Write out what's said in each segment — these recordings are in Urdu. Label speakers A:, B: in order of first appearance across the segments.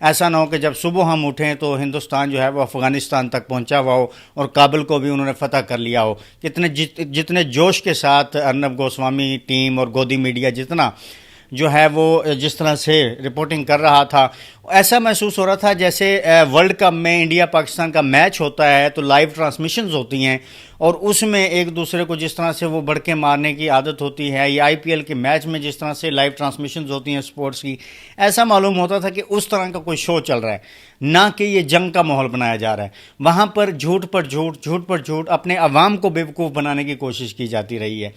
A: ایسا نہ ہو کہ جب صبح ہم اٹھیں تو ہندوستان جو ہے وہ افغانستان تک پہنچا ہوا ہو اور کابل کو بھی انہوں نے فتح کر لیا ہو. جتنے جوش کے ساتھ ارنب گوسوامی ٹیم اور گودی میڈیا جتنا جو ہے وہ جس طرح سے رپورٹنگ کر رہا تھا، ایسا محسوس ہو رہا تھا جیسے ورلڈ کپ میں انڈیا پاکستان کا میچ ہوتا ہے تو لائیو ٹرانسمیشنز ہوتی ہیں اور اس میں ایک دوسرے کو جس طرح سے وہ بڑکے مارنے کی عادت ہوتی ہے، یا آئی پی ایل کے میچ میں جس طرح سے لائیو ٹرانسمیشنز ہوتی ہیں سپورٹس کی، ایسا معلوم ہوتا تھا کہ اس طرح کا کوئی شو چل رہا ہے، نہ کہ یہ جنگ کا ماحول بنایا جا رہا ہے. وہاں پر جھوٹ پر جھوٹ، جھوٹ پر جھوٹ، اپنے عوام کو بیوقوف بنانے کی کوشش کی جاتی رہی ہے.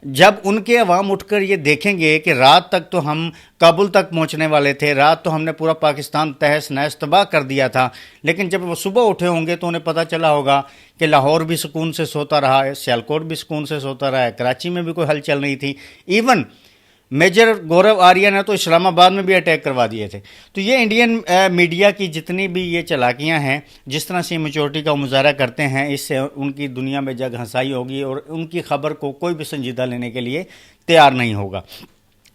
A: جب ان کے عوام اٹھ کر یہ دیکھیں گے کہ رات تک تو ہم کابل تک پہنچنے والے تھے، رات تو ہم نے پورا پاکستان تہس نہس تباہ کر دیا تھا، لیکن جب وہ صبح اٹھے ہوں گے تو انہیں پتہ چلا ہوگا کہ لاہور بھی سکون سے سوتا رہا ہے، سیالکوٹ بھی سکون سے سوتا رہا ہے، کراچی میں بھی کوئی ہلچل نہیں تھی، ایون میجر گورو آریہ نے تو اسلام آباد میں بھی اٹیک کروا دیے تھے. تو یہ انڈین میڈیا کی جتنی بھی یہ چالاکیاں ہیں، جس طرح سے میچورٹی کا مظاہرہ کرتے ہیں، اس سے ان کی دنیا میں جگ ہنسائی ہوگی اور ان کی خبر کو کوئی بھی سنجیدہ لینے کے لیے تیار نہیں ہوگا.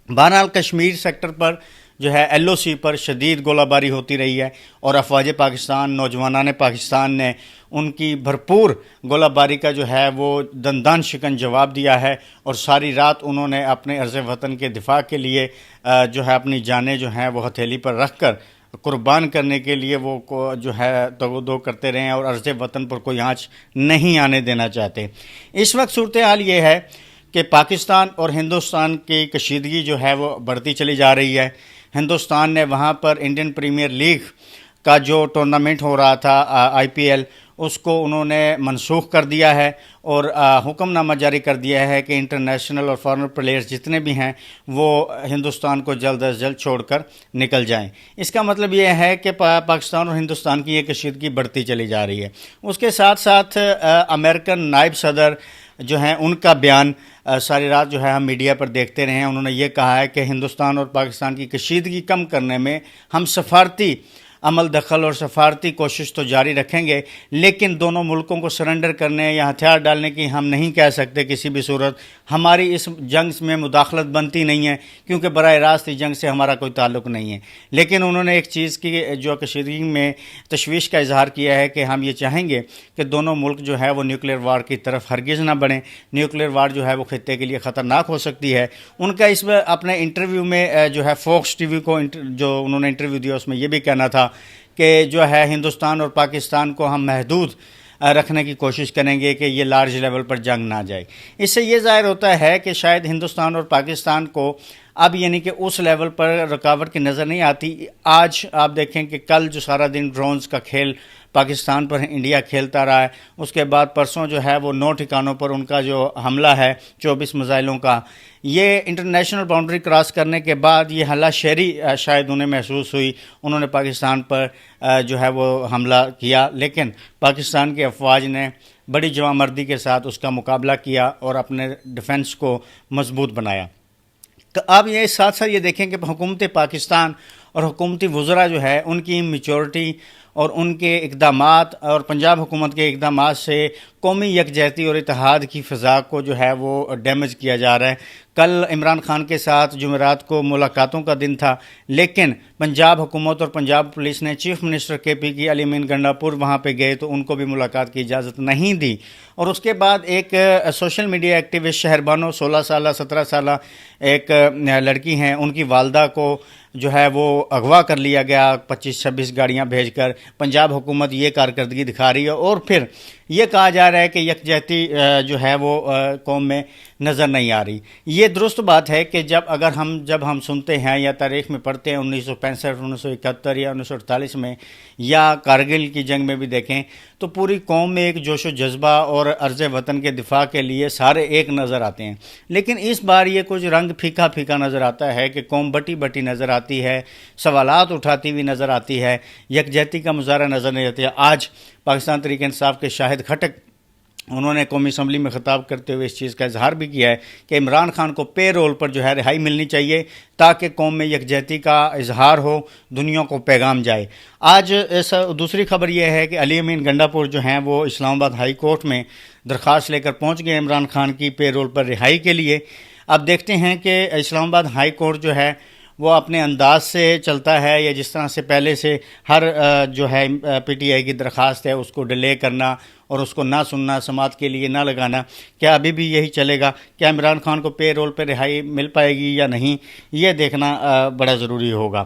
A: بہرحال کشمیر سیکٹر پر جو ہے ایل او سی پر شدید گولہ باری ہوتی رہی ہے اور افواج پاکستان، نوجوانان پاکستان نے ان کی بھرپور گولہ باری کا جو ہے وہ دندان شکن جواب دیا ہے اور ساری رات انہوں نے اپنے عرض وطن کے دفاع کے لیے جو ہے اپنی جانیں جو ہیں وہ ہتھیلی پر رکھ کر قربان کرنے کے لیے وہ جو ہے دو کرتے رہے ہیں اور عرض وطن پر کوئی آنچ نہیں آنے دینا چاہتے. اس وقت صورتحال یہ ہے کہ پاکستان اور ہندوستان کی کشیدگی جو ہے وہ بڑھتی چلی جا رہی ہے. ہندوستان نے وہاں پر انڈین پریمیئر لیگ کا جو ٹورنامنٹ ہو رہا تھا آئی پی ایل، اس کو انہوں نے منسوخ کر دیا ہے اور حکم نامہ جاری کر دیا ہے کہ انٹرنیشنل اور فارن پلیئرز جتنے بھی ہیں وہ ہندوستان کو جلد از جلد چھوڑ کر نکل جائیں. اس کا مطلب یہ ہے کہ پاکستان اور ہندوستان کی یہ کشیدگی بڑھتی چلی جا رہی ہے. اس کے ساتھ ساتھ امریکن نائب صدر جو ہیں ان کا بیان ساری رات جو ہے ہم میڈیا پر دیکھتے رہے ہیں. انہوں نے یہ کہا ہے کہ ہندوستان اور پاکستان کی کشیدگی کم کرنے میں ہم سفارتی عمل دخل اور سفارتی کوشش تو جاری رکھیں گے، لیکن دونوں ملکوں کو سرنڈر کرنے یا ہتھیار ڈالنے کی ہم نہیں کہہ سکتے کسی بھی صورت. ہماری اس جنگ میں مداخلت بنتی نہیں ہے کیونکہ براہ راست اس جنگ سے ہمارا کوئی تعلق نہیں ہے. لیکن انہوں نے ایک چیز کی جو کشیدگی میں تشویش کا اظہار کیا ہے کہ ہم یہ چاہیں گے کہ دونوں ملک جو ہے وہ نیوکلیر وار کی طرف ہرگز نہ بڑھیں. نیوکلیر وار جو ہے وہ خطے کے لیے خطرناک ہو سکتی ہے. ان کا اس میں اپنے انٹرویو میں جو ہے فوکس ٹی وی کو جو انہوں نے انٹرویو دیا اس میں یہ بھی کہنا تھا کہ جو ہے ہندوستان اور پاکستان کو ہم محدود رکھنے کی کوشش کریں گے کہ یہ لارج لیول پر جنگ نہ جائے. اس سے یہ ظاہر ہوتا ہے کہ شاید ہندوستان اور پاکستان کو اب یعنی کہ اس لیول پر رکاوٹ کی نظر نہیں آتی. آج آپ دیکھیں کہ کل جو سارا دن ڈرونز کا کھیل پاکستان پر انڈیا کھیلتا رہا ہے، اس کے بعد پرسوں جو ہے وہ 9 ٹھکانوں پر ان کا جو حملہ ہے 24 میزائلوں کا، یہ انٹرنیشنل باؤنڈری کراس کرنے کے بعد یہ ہلا شہری شاید انہیں محسوس ہوئی. انہوں نے پاکستان پر جو ہے وہ حملہ کیا، لیکن پاکستان کے افواج نے بڑی جوانمردی کے ساتھ اس کا مقابلہ کیا اور اپنے ڈیفنس کو مضبوط بنایا. اب یہ ساتھ ساتھ یہ دیکھیں کہ حکومت پاکستان اور حکومتی وزراء جو ہے ان کی میچورٹی اور ان کے اقدامات اور پنجاب حکومت کے اقدامات سے قومی یکجہتی اور اتحاد کی فضا کو جو ہے وہ ڈیمیج کیا جا رہا ہے. کل عمران خان کے ساتھ جمعرات کو ملاقاتوں کا دن تھا، لیکن پنجاب حکومت اور پنجاب پولیس نے چیف منسٹر کے پی کی علی امین گنڈا پور وہاں پہ گئے تو ان کو بھی ملاقات کی اجازت نہیں دی. اور اس کے بعد ایک سوشل میڈیا ایکٹیوسٹ شہر بانو 16 سالہ 17 سالہ ایک لڑکی ہیں، ان کی والدہ کو جو ہے وہ اغوا کر لیا گیا 25-26 گاڑیاں بھیج کر. پنجاب حکومت یہ کارکردگی دکھا رہی ہے اور پھر یہ کہا جا رہا ہے کہ یکجہتی جو ہے وہ قوم میں نظر نہیں آ رہی. یہ درست بات ہے کہ جب ہم سنتے ہیں یا تاریخ میں پڑھتے ہیں 1965 1971 یا 1948 میں یا کارگل کی جنگ میں بھی دیکھیں تو پوری قوم میں ایک جوش و جذبہ اور عرض وطن کے دفاع کے لیے سارے ایک نظر آتے ہیں. لیکن اس بار یہ کچھ رنگ پھیکا پھیکا نظر آتا ہے کہ قوم بٹی بٹی نظر آتی ہے، سوالات اٹھاتی ہوئی نظر آتی ہے، یکجہتی کا مظاہرہ نظر نہیں آتا ہے. آج پاکستان تحریک انصاف کے شاہد کھٹک انہوں نے قومی اسمبلی میں خطاب کرتے ہوئے اس چیز کا اظہار بھی کیا ہے کہ عمران خان کو پے رول پر جو ہے رہائی ملنی چاہیے تاکہ قوم میں یکجہتی کا اظہار ہو، دنیا کو پیغام جائے. آج دوسری خبر یہ ہے کہ علی امین گنڈا پور جو ہیں وہ اسلام آباد ہائی کورٹ میں درخواست لے کر پہنچ گئے عمران خان کی پے رول پر رہائی کے لیے. اب دیکھتے ہیں کہ اسلام آباد ہائی کورٹ جو ہے وہ اپنے انداز سے چلتا ہے یا جس طرح سے پہلے سے ہر جو ہے پی ٹی آئی کی درخواست ہے اس کو ڈیلے کرنا اور اس کو نہ سننا، سماعت کے لیے نہ لگانا، کیا ابھی بھی یہی چلے گا؟ کیا عمران خان کو پے رول پہ رہائی مل پائے گی یا نہیں؟ یہ دیکھنا بڑا ضروری ہوگا۔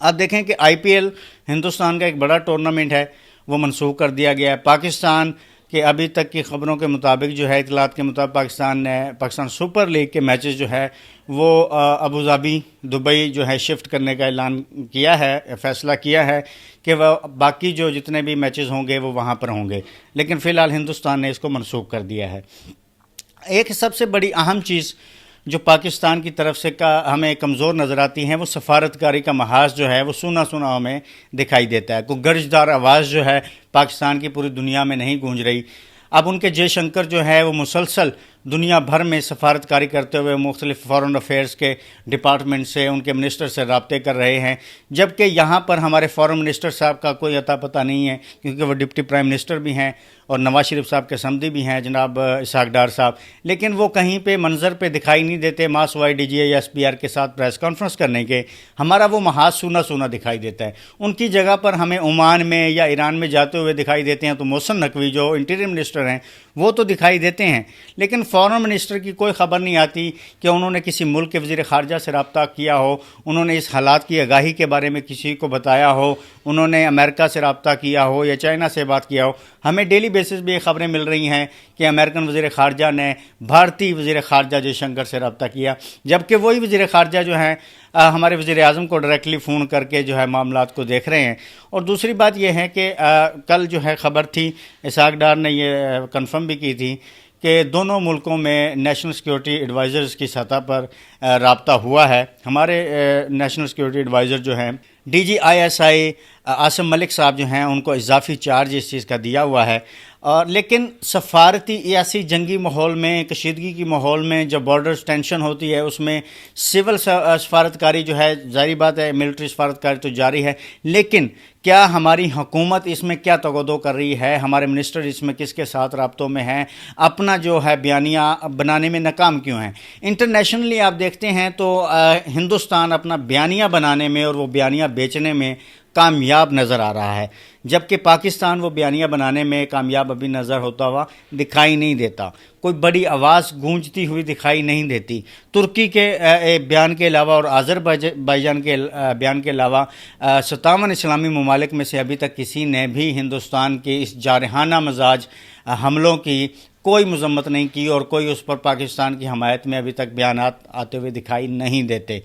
A: اب دیکھیں کہ آئی پی ایل ہندوستان کا ایک بڑا ٹورنامنٹ ہے، وہ منسوخ کر دیا گیا ہے۔ پاکستان کے ابھی تک کی خبروں کے مطابق جو ہے، اطلاعات کے مطابق پاکستان سپر لیگ کے میچز جو ہے وہ ابوظہبی، دبئی جو ہے شفٹ کرنے کا اعلان کیا ہے، فیصلہ کیا ہے کہ وہ باقی جو جتنے بھی میچز ہوں گے وہ وہاں پر ہوں گے، لیکن فی الحال ہندوستان نے اس کو منسوخ کر دیا ہے۔ ایک سب سے بڑی اہم چیز جو پاکستان کی طرف سے ہمیں کمزور نظر آتی ہیں، وہ سفارتکاری کا محاذ جو ہے وہ سونا سونا ہمیں دکھائی دیتا ہے۔ کوئی گرجدار آواز جو ہے پاکستان کی پوری دنیا میں نہیں گونج رہی۔ اب ان کے جے شنکر جو ہے وہ مسلسل دنیا بھر میں سفارتکاری کرتے ہوئے مختلف فارن افیئرز کے ڈپارٹمنٹ سے، ان کے منسٹر سے رابطے کر رہے ہیں، جبکہ یہاں پر ہمارے فارن منسٹر صاحب کا کوئی عطا پتہ نہیں ہے، کیونکہ وہ ڈپٹی پرائم منسٹر بھی ہیں اور نواز شریف صاحب کے سمدی بھی ہیں جناب اسحاق ڈار صاحب، لیکن وہ کہیں پہ منظر پہ دکھائی نہیں دیتے ماس وائی ڈی جی اے یا ایس پی آر کے ساتھ پریس کانفرنس کرنے کے۔ ہمارا وہ محاذ سونا سونا دکھائی دیتا ہے۔ ان کی جگہ پر ہمیں عمان میں یا ایران میں جاتے ہوئے دکھائی دیتے ہیں تو محسن نقوی جو انٹیریئر منسٹر ہیں وہ تو دکھائی دیتے ہیں، لیکن فارن منسٹر کی کوئی خبر نہیں آتی کہ انہوں نے کسی ملک کے وزیر خارجہ سے رابطہ کیا ہو، انہوں نے اس حالات کی آگاہی کے بارے میں کسی کو بتایا ہو، انہوں نے امریکہ سے رابطہ کیا ہو یا چائنا سے بات کیا ہو۔ ہمیں ڈیلی بیسس بھی یہ خبریں مل رہی ہیں کہ امریکن وزیر خارجہ نے بھارتی وزیر خارجہ جے شنکر سے رابطہ کیا، جبکہ وہی وزیر خارجہ جو ہیں ہمارے وزیر اعظم کو ڈائریکٹلی فون کر کے جو ہے معاملات کو دیکھ رہے ہیں۔ اور دوسری بات یہ ہے کہ کل جو ہے خبر تھی، اسحاق ڈار نے یہ کنفرم بھی کی تھی کہ دونوں ملکوں میں نیشنل سیکیورٹی ایڈوائزرز کی سطح پر رابطہ ہوا ہے۔ ہمارے نیشنل سیکیورٹی ایڈوائزر جو ہیں D G I S I Asim Malik صاحب جو ہیں ان کو اضافی چارج اس چیز کا دیا ہوا ہے، لیکن سفارتی ایسی جنگی ماحول میں، کشیدگی کی ماحول میں جب بارڈرز ٹینشن ہوتی ہے اس میں سول سفارتکاری جو ہے، ظاہری بات ہے ملٹری سفارتکاری تو جاری ہے، لیکن کیا ہماری حکومت اس میں کیا تگودو کر رہی ہے، ہمارے منسٹر اس میں کس کے ساتھ رابطوں میں ہیں، اپنا جو ہے بیانیہ بنانے میں ناکام کیوں ہیں؟ انٹرنیشنلی آپ دیکھتے ہیں تو ہندوستان اپنا بیانیہ بنانے میں اور وہ بیانیہ بیچنے میں کامیاب نظر آ رہا ہے، جبکہ پاکستان وہ بیانیہ بنانے میں کامیاب ابھی نظر ہوتا ہوا دکھائی نہیں دیتا، کوئی بڑی آواز گونجتی ہوئی دکھائی نہیں دیتی۔ ترکی کے بیان کے علاوہ اور آذربائیجان کے بیان کے علاوہ 57 اسلامی ممالک میں سے ابھی تک کسی نے بھی ہندوستان کے اس جارحانہ مزاج حملوں کی کوئی مذمت نہیں کی اور کوئی اس پر پاکستان کی حمایت میں ابھی تک بیانات آتے ہوئے دکھائی نہیں دیتے۔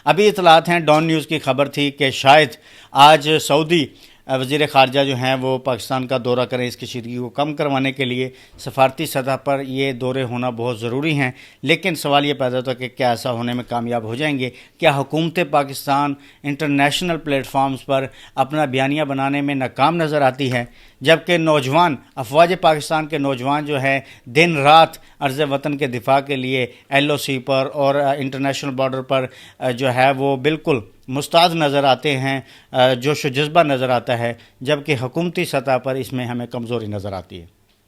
A: ابھی اطلاعات ہیں، ڈان نیوز کی خبر تھی کہ شاید آج سعودی وزیر خارجہ جو ہیں وہ پاکستان کا دورہ کریں، اس کشیدگی کو کم کروانے کے لیے سفارتی سطح پر یہ دورے ہونا بہت ضروری ہیں، لیکن سوال یہ پیدا ہوتا ہے کہ کیا ایسا ہونے میں کامیاب ہو جائیں گے؟ کیا حکومت پاکستان انٹرنیشنل پلیٹ فارمز پر اپنا بیانیہ بنانے میں ناکام نظر آتی ہے، جبکہ نوجوان افواج پاکستان کے نوجوان جو ہیں دن رات عرض وطن کے دفاع کے لیے ایل او سی پر اور انٹرنیشنل بارڈر پر جو ہے وہ بالکل مستعد نظر آتے ہیں، جوش و جذبہ نظر آتا ہے، جبکہ حکومتی سطح پر اس میں ہمیں کمزوری نظر آتی ہے۔